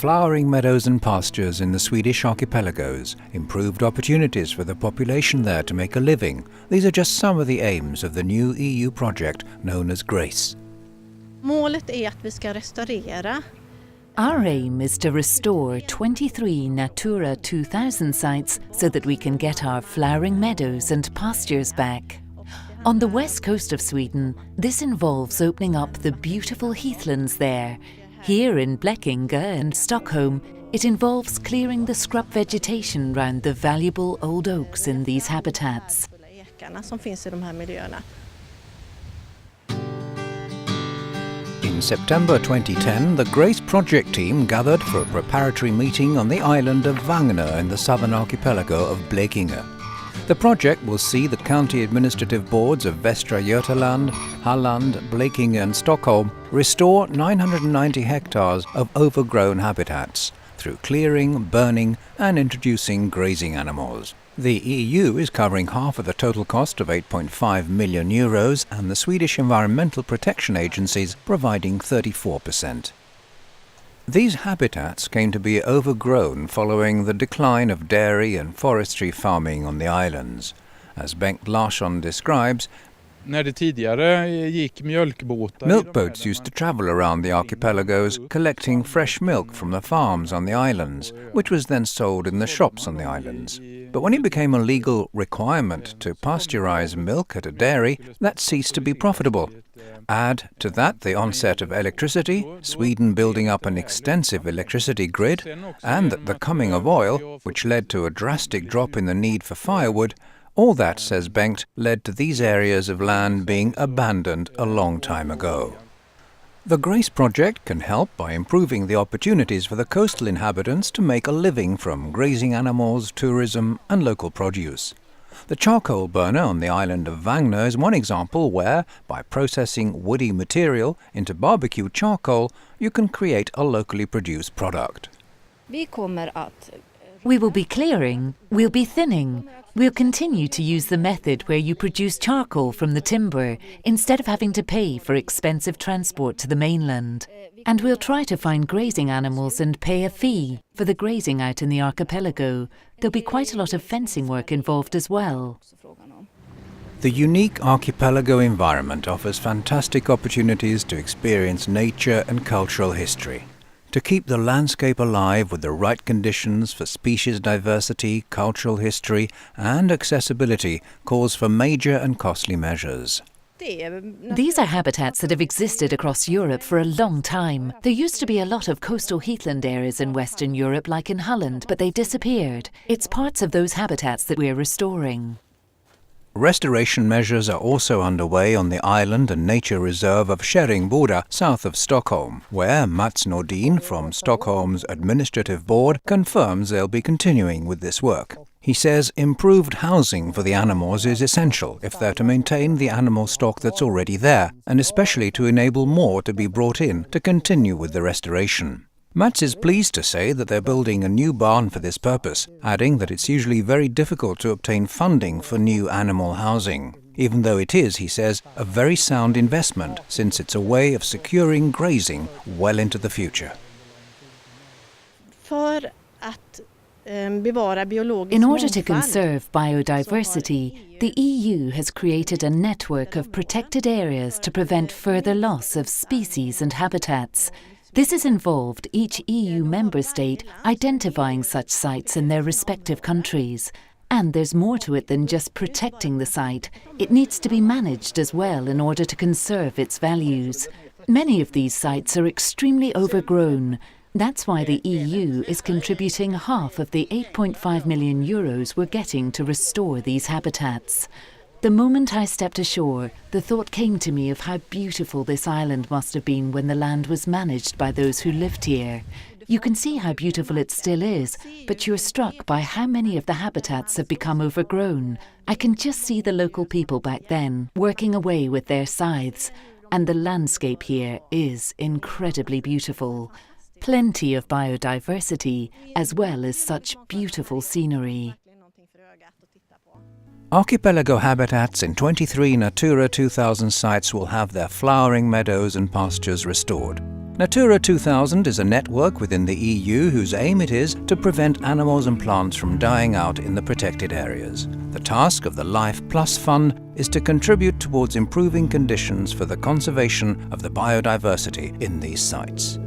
flowering meadows and pastures in the Swedish archipelagos, improved opportunities for the population there to make a living. These are just some of the aims of the new EU project known as GRACE. Målet är att vi ska restaurera. Our aim is to restore 23 Natura 2000 sites so that we can get our flowering meadows and pastures back. On the west coast of Sweden, this involves opening up the beautiful heathlands there. Here in Blekinge and Stockholm, it involves clearing the scrub vegetation round the valuable old oaks in these habitats. Som finns i de här miljöerna. In September 2010, the GRACE project team gathered for a preparatory meeting on the island of Vagner in the southern archipelago of Blekinge. The project will see the county administrative boards of Västra Götaland, Halland, Blekinge and Stockholm restore 990 hectares of overgrown habitats through clearing, burning and introducing grazing animals. The EU is covering half of the total cost of 8.5 million euros and the Swedish Environmental Protection Agencies providing 34%. These habitats came to be overgrown following the decline of dairy and forestry farming on the islands. As Bengt Larsson describes, milkboats used to travel around the archipelagos collecting fresh milk from the farms on the islands, which was then sold in the shops on the islands. But when it became a legal requirement to pasteurize milk at a dairy, that ceased to be profitable. Add to that the onset of electricity, Sweden building up an extensive electricity grid, and the coming of oil, which led to a drastic drop in the need for firewood. All that, says Bengt, led to these areas of land being abandoned a long time ago. The GRACE project can help by improving the opportunities for the coastal inhabitants to make a living from grazing animals, tourism and local produce. The charcoal burner on the island of Vagner is one example where, by processing woody material into barbecue charcoal, you can create a locally produced product. We will be clearing, we'll be thinning. We'll continue to use the method where you produce charcoal from the timber instead of having to pay for expensive transport to the mainland. And we'll try to find grazing animals and pay a fee for the grazing out in the archipelago. There'll be quite a lot of fencing work involved as well. The unique archipelago environment offers fantastic opportunities to experience nature and cultural history. To keep the landscape alive with the right conditions for species diversity, cultural history and accessibility calls for major and costly measures. These are habitats that have existed across Europe for a long time. There used to be a lot of coastal heathland areas in Western Europe, like in Holland, but they've disappeared. It's parts of those habitats that we're restoring. Restoration measures are also underway on the island and nature reserve of Kärringboda, south of Stockholm, where Mats Nordin from Stockholm's administrative board confirms they'll be continuing with this work. He says improved housing for the animals is essential if they're to maintain the animal stock that's already there, and especially to enable more to be brought in to continue with the restoration. Mats is pleased to say that they're building a new barn for this purpose, adding that it's usually very difficult to obtain funding for new animal housing. Even though it is, he says, a very sound investment since it's a way of securing grazing well into the future. In order to conserve biodiversity, the EU has created a network of protected areas to prevent further loss of species and habitats. This has involved each EU member state identifying such sites in their respective countries. And there's more to it than just protecting the site. It needs to be managed as well in order to conserve its values. Many of these sites are extremely overgrown. That's why the EU is contributing half of the 8.5 million euros we're getting to restore these habitats. The moment I stepped ashore, the thought came to me of how beautiful this island must have been when the land was managed by those who lived here. You can see how beautiful it still is, but you're struck by how many of the habitats have become overgrown. I can just see the local people back then, working away with their scythes. And the landscape here is incredibly beautiful. Plenty of biodiversity, as well as such beautiful scenery. Archipelago habitats in 23 Natura 2000 sites will have their flowering meadows and pastures restored. Natura 2000 is a network within the EU whose aim it is to prevent animals and plants from dying out in the protected areas. The task of the Life Plus Fund is to contribute towards improving conditions for the conservation of the biodiversity in these sites.